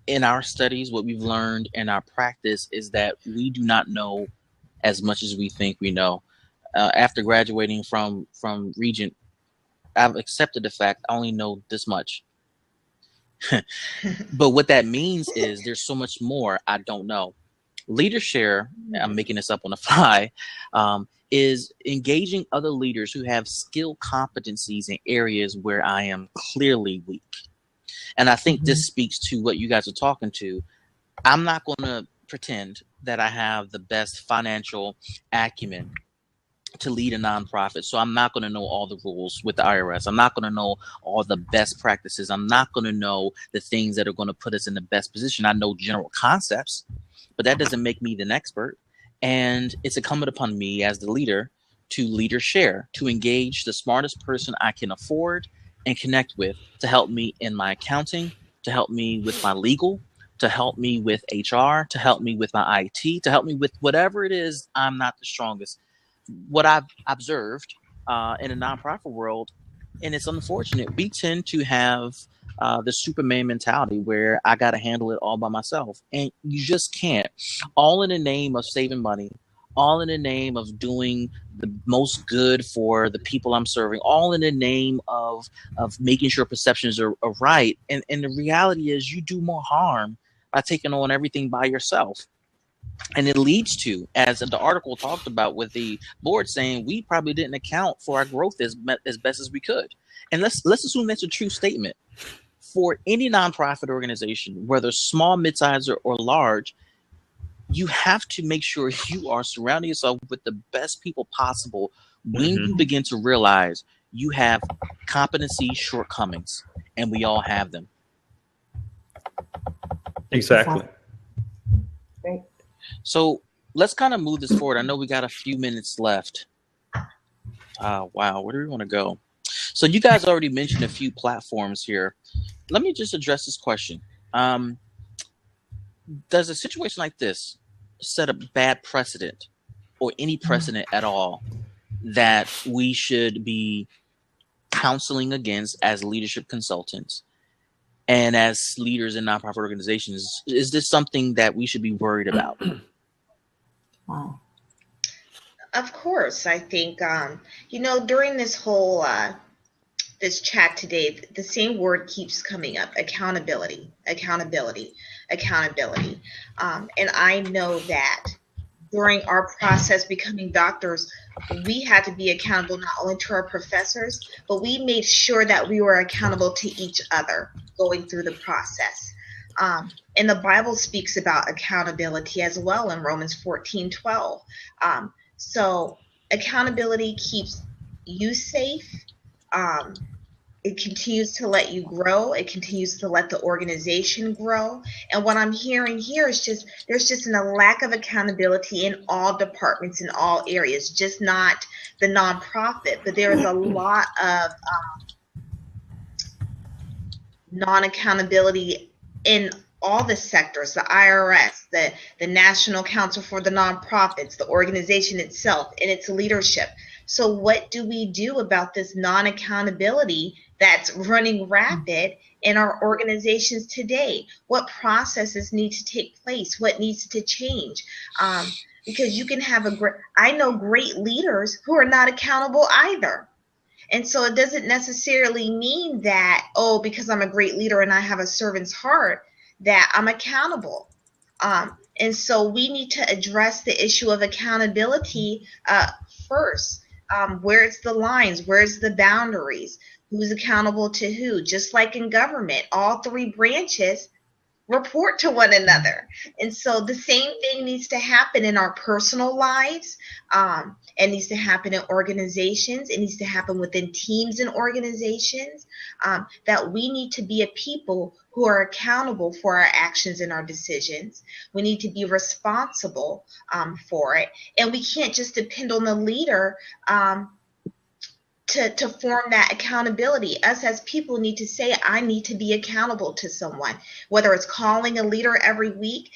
in our studies, what we've learned in our practice is that we do not know as much as we think we know. After graduating from Regent, I've accepted the fact I only know this much. But what that means is there's so much more I don't know. Leadership, I'm making this up on the fly, is engaging other leaders who have skill competencies in areas where I am clearly weak. And I think this speaks to what you guys are talking to. I'm not going to pretend that I have the best financial acumen to lead a nonprofit. So I'm not going to know all the rules with the IRS. I'm not going to know all the best practices. I'm not going to know the things that are going to put us in the best position. I know general concepts, but that doesn't make me an expert. And it's incumbent upon me as the leader to leader share, to engage the smartest person I can afford and connect with to help me in my accounting, to help me with my legal, to help me with HR, to help me with my IT, to help me with whatever it is I'm not the strongest. What I've observed in the nonprofit world, and it's unfortunate, we tend to have the Superman mentality where I got to handle it all by myself. And you just can't. All in the name of saving money, all in the name of doing the most good for the people I'm serving, all in the name of making sure perceptions are right. And the reality is you do more harm by taking on everything by yourself. And it leads to, as the article talked about with the board saying, we probably didn't account for our growth as best as we could. And let's assume that's a true statement. For any nonprofit organization, whether small, mid-sized, or large, you have to make sure you are surrounding yourself with the best people possible when you begin to realize you have competency shortcomings, and we all have them. Exactly. Great. So let's kind of move this forward. I know we got a few minutes left. Wow, where do we want to go? So you guys already mentioned a few platforms here. Let me just address this question. Does a situation like this set a bad precedent or any precedent at all that we should be counseling against as leadership consultants and as leaders in nonprofit organizations? Is this something that we should be worried about? Wow. Of course, I think, during this whole this chat today, the same word keeps coming up: accountability, accountability, accountability. And I know that during our process becoming doctors, we had to be accountable not only to our professors, but we made sure that we were accountable to each other going through the process. And the Bible speaks about accountability as well in Romans 14:12. So accountability keeps you safe. It continues to let you grow. It continues to let the organization grow. And what I'm hearing here is there's just a lack of accountability in all departments, in all areas, just not the nonprofit, but there is a lot of non-accountability in all the sectors: the IRS, the National Council for the Nonprofits, the organization itself, and its leadership. So what do we do about this non-accountability that's running rapid in our organizations today? What processes need to take place? What needs to change? Because you can have I know great leaders who are not accountable either. And so it doesn't necessarily mean that, because I'm a great leader and I have a servant's heart, that I'm accountable. And so we need to address the issue of accountability first. Where's the lines? Where's the boundaries? Who's accountable to who? Just like in government, all three branches report to one another. And so the same thing needs to happen in our personal lives. It needs to happen in organizations. It needs to happen within teams and organizations, that we need to be a people who are accountable for our actions and our decisions. We need to be responsible for it. And we can't just depend on the leader to form that accountability. Us as people need to say, I need to be accountable to someone, whether it's calling a leader every week,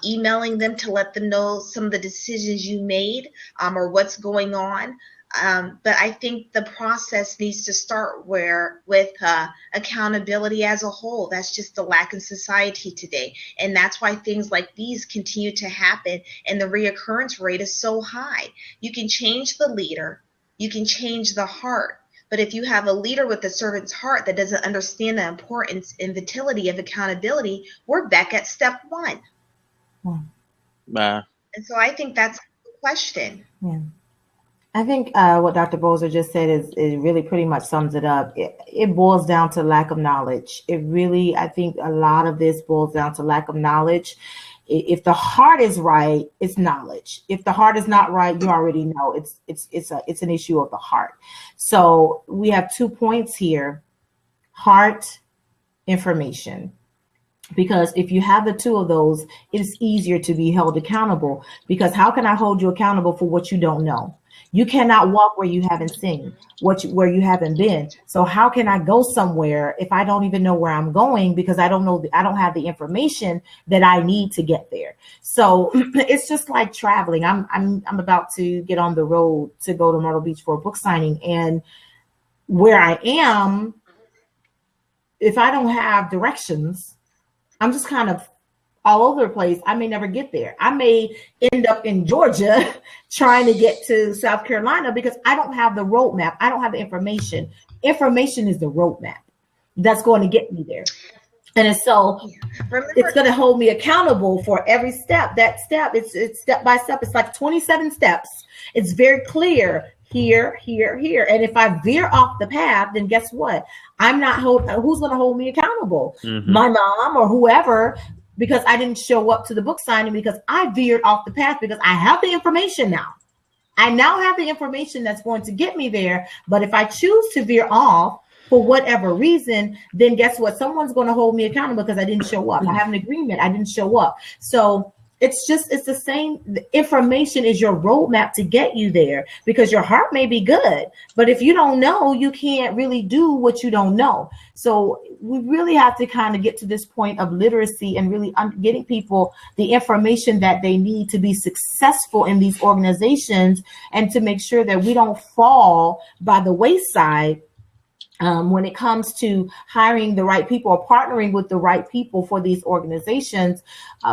emailing them to let them know some of the decisions you made, or what's going on. But I think the process needs to start with accountability as a whole. That's just the lack in society today. And that's why things like these continue to happen and the reoccurrence rate is so high. You can change the leader, you can change the heart. But if you have a leader with a servant's heart that doesn't understand the importance and vitality of accountability, we're back at step one. And so I think that's the question. Yeah. I think what Dr. Bozer just said is really pretty much sums it up. It boils down to lack of knowledge. I think a lot of this boils down to lack of knowledge. If the heart is right, it's knowledge. If the heart is not right, you already know it's an issue of the heart. So we have 2 points here: heart, information. Because if you have the two of those, it is easier to be held accountable. Because how can I hold you accountable for what you don't know? You cannot walk where you haven't seen, where you haven't been. So how can I go somewhere if I don't even know where I'm going, because I don't know, I don't have the information that I need to get there. So it's just like traveling. I'm about to get on the road to go to Myrtle Beach for a book signing, and where I am, if I don't have directions, I'm just kind of all over the place. I may never get there. I may end up in Georgia trying to get to South Carolina because I don't have the roadmap. I don't have the information. Information is the roadmap that's going to get me there. And so it's going to hold me accountable for every step. That step, it's step by step. It's like 27 steps. It's very clear. Here, here, here. And if I veer off the path, then guess what? Who's going to hold me accountable? Mm-hmm. My mom or whoever, because I didn't show up to the book signing because I veered off the path, because I have the information now. I now have the information that's going to get me there. But if I choose to veer off for whatever reason, then guess what? Someone's going to hold me accountable because I didn't show up. I have an agreement. I didn't show up. So It's the same. The information is your roadmap to get you there, because your heart may be good, but if you don't know, you can't really do what you don't know. So we really have to kind of get to this point of literacy and really getting people the information that they need to be successful in these organizations, and to make sure that we don't fall by the wayside when it comes to hiring the right people or partnering with the right people for these organizations,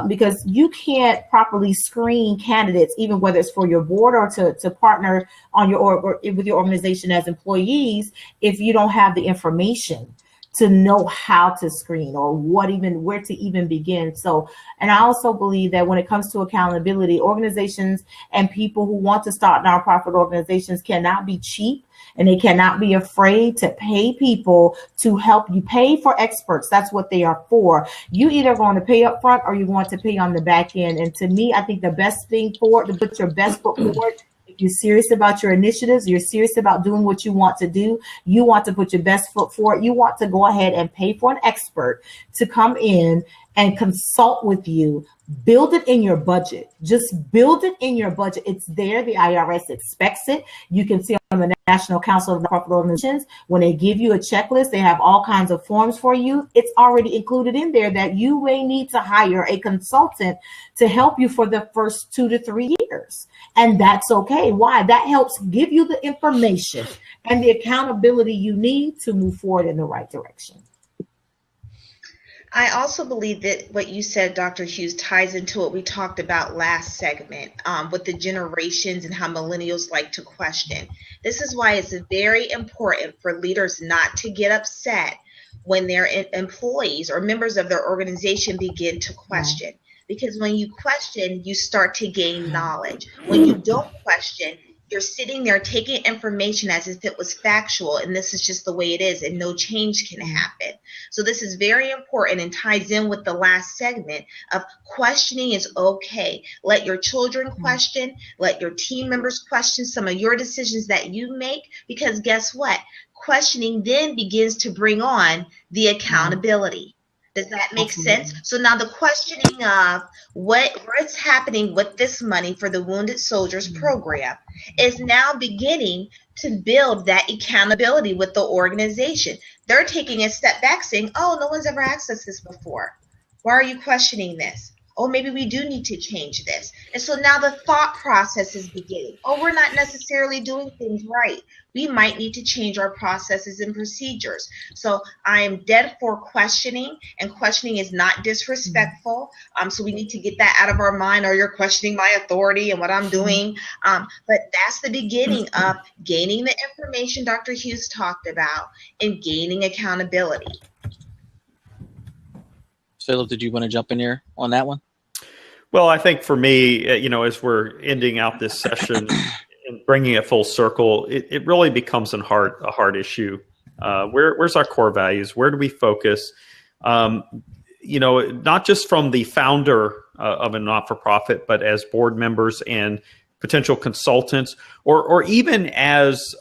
because you can't properly screen candidates, even whether it's for your board or to partner on or with your organization as employees, if you don't have the information to know how to screen or where to even begin. So, and I also believe that when it comes to accountability, organizations and people who want to start nonprofit organizations cannot be cheap, and they cannot be afraid to pay people to help you. Pay for experts. That's what they are for. You either going to pay up front or you want to pay on the back end. And to me, I think the best thing to put your best foot forward. If you're serious about your initiatives, you're serious about doing what you want to do, you want to put your best foot forward, you want to go ahead and pay for an expert to come in and consult with you. Build it in your budget. Just build it in your budget. It's there. The IRS expects it. You can see on the National Council of Nonprofit Organizations, when they give you a checklist, they have all kinds of forms for you. It's already included in there that you may need to hire a consultant to help you for the first 2 to 3 years. And that's okay. Why? That helps give you the information and the accountability you need to move forward in the right direction. I also believe that what you said, Dr. Hughes, ties into what we talked about last segment with the generations and how millennials like to question. This is why it's very important for leaders not to get upset when their employees or members of their organization begin to question. Because when you question, you start to gain knowledge. When you don't question, you're sitting there taking information as if it was factual, and this is just the way it is, and no change can happen. So this is very important and ties in with the last segment of questioning is okay. Let your children question, let your team members question some of your decisions that you make, because guess what? Questioning then begins to bring on the accountability. Does that make sense? So now the questioning of what's happening with this money for the Wounded Soldiers program is now beginning to build that accountability with the organization. They're taking a step back saying, oh, no one's ever asked us this before. Why are you questioning this? Oh, maybe we do need to change this. And so now the thought process is beginning. Oh, we're not necessarily doing things right. We might need to change our processes and procedures. So I am dead for questioning, and questioning is not disrespectful. So we need to get that out of our mind, or you're questioning my authority and what I'm doing. But that's the beginning of gaining the information Dr. Hughes talked about and gaining accountability. Philip, did you want to jump in here on that one? Well, I think for me, as we're ending out this session and bringing it full circle, it really becomes a hard issue. Where's our core values? Where do we focus? Not just from the founder of a not-for-profit, but as board members and potential consultants, or even as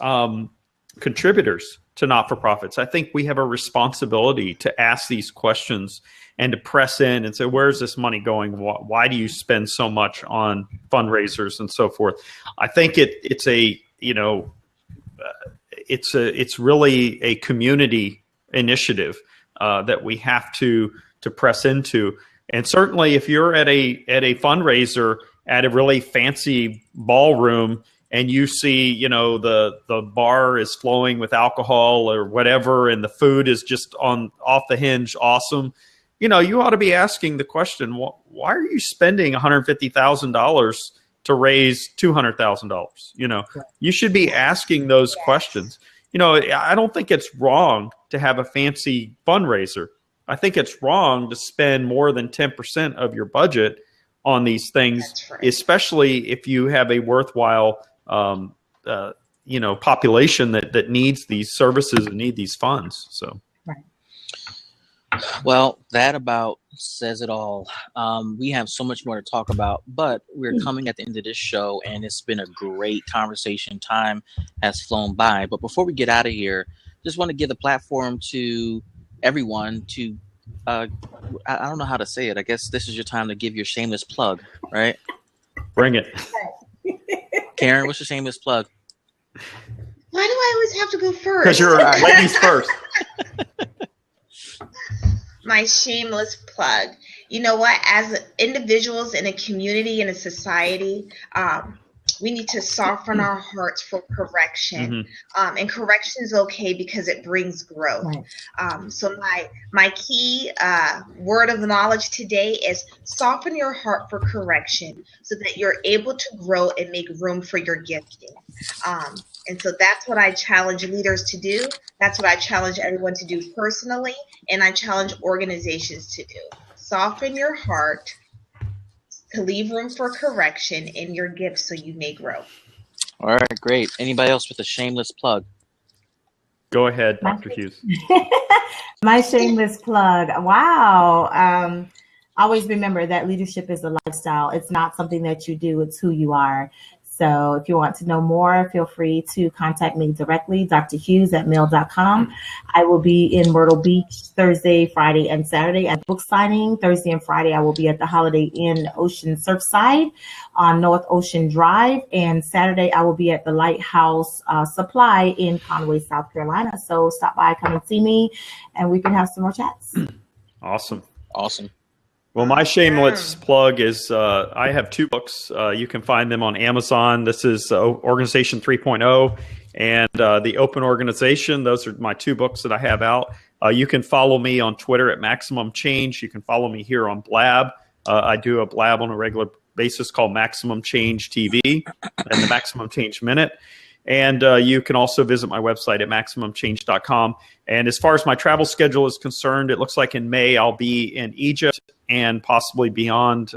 contributors to not-for-profits. I think we have a responsibility to ask these questions and to press in and say, where's this money going? Why do you spend so much on fundraisers and so forth? I think it's really a community initiative that we have to press into. And certainly if you're at a fundraiser at a really fancy ballroom and you see, the bar is flowing with alcohol or whatever, and the food is just off the hinge awesome, you ought to be asking the question, why are you spending $150,000 to raise $200,000? You should be asking those questions. I don't think it's wrong to have a fancy fundraiser. I think it's wrong to spend more than 10% of your budget on these things, especially if you have a worthwhile population that needs these services and need these funds. So. Well, that about says it all. We have so much more to talk about, but we're coming at the end of this show, and it's been a great conversation. Time has flown by. But before we get out of here, just want to give the platform to everyone to I don't know how to say it. I guess this is your time to give your shameless plug, right? Bring it. Karen, what's your shameless plug? Why do I always have to go first? Because you're ladies first. My shameless plug. You know what? As individuals in a community, in a society, we need to soften our hearts for correction. And correction is okay because it brings growth. Right. So my key word of knowledge today is soften your heart for correction so that you're able to grow and make room for your gifting. And so that's what I challenge leaders to do. That's what I challenge everyone to do personally. And I challenge organizations to do. Soften your heart to leave room for correction in your gifts so you may grow. All right, great. Anybody else with a shameless plug? Go ahead, Dr. Hughes. My shameless plug. Wow. Always remember that leadership is a lifestyle. It's not something that you do, it's who you are. So if you want to know more, feel free to contact me directly, drhughes@mail.com. I will be in Myrtle Beach Thursday, Friday, and Saturday at book signing. Thursday and Friday, I will be at the Holiday Inn Ocean Surfside on North Ocean Drive. And Saturday, I will be at the Lighthouse Supply in Conway, South Carolina. So stop by, come and see me, and we can have some more chats. Awesome. Well, my shameless plug is I have 2 books. You can find them on Amazon. This is Organization 3.0 and The Open Organization. Those are my 2 books that I have out. You can follow me on Twitter at Maximum Change. You can follow me here on Blab. I do a Blab on a regular basis called Maximum Change TV and the Maximum Change Minute. And you can also visit my website at MaximumChange.com. And as far as my travel schedule is concerned, it looks like in May I'll be in Egypt and possibly beyond,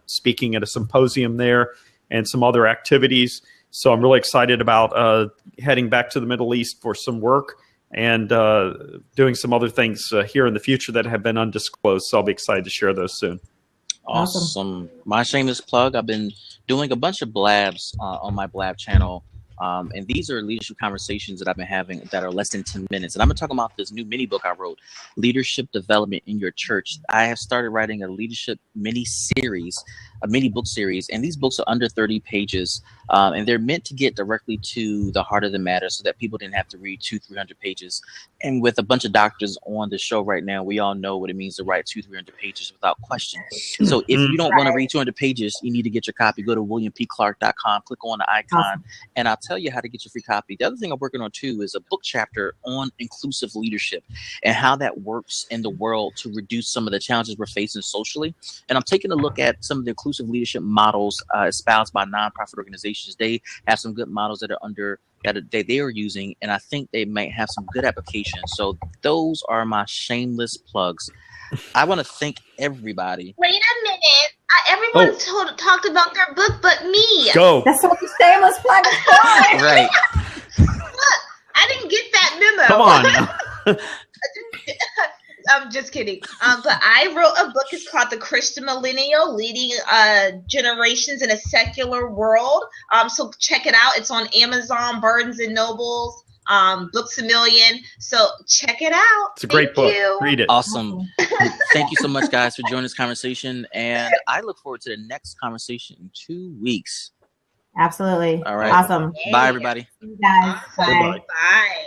speaking at a symposium there and some other activities. So I'm really excited about heading back to the Middle East for some work and doing some other things here in the future that have been undisclosed. So I'll be excited to share those soon. Awesome. My shameless plug, I've been doing a bunch of blabs on my Blab channel. And these are leadership conversations that I've been having that are less than 10 minutes. And I'm going to talk about this new mini book I wrote, Leadership Development in Your Church. I have started writing a leadership mini book series. And these books are under 30 pages. And they're meant to get directly to the heart of the matter so that people didn't have to read 200-300 pages. And with a bunch of doctors on the show right now, we all know what it means to write 200-300 pages without question. So if you don't want to read 200 pages, you need to get your copy. Go to williampclark.com, click on the icon, and I'll tell you how to get your free copy. The other thing I'm working on too is a book chapter on inclusive leadership and how that works in the world to reduce some of the challenges we're facing socially. And I'm taking a look at some of the inclusive leadership models espoused by nonprofit organizations. They have some good models that are that they are using, and I think they might have some good applications. So those are my shameless plugs. I want to thank everybody. Wait a minute. Everyone talked about their book but me. Go. That's what the shameless plug is for. Right. Look, I didn't get that memo. Come on. I'm just kidding. But I wrote a book. It's called The Christian Millennial, Leading Generations in a Secular World. So check it out. It's on Amazon, Barnes & Nobles, Books A Million. So check it out. It's a great book. Read it. Awesome. Thank you so much, guys, for joining this conversation. And I look forward to the next conversation in 2 weeks. Absolutely. All right. Awesome. Bye, everybody. See you guys. Awesome. Bye. Bye.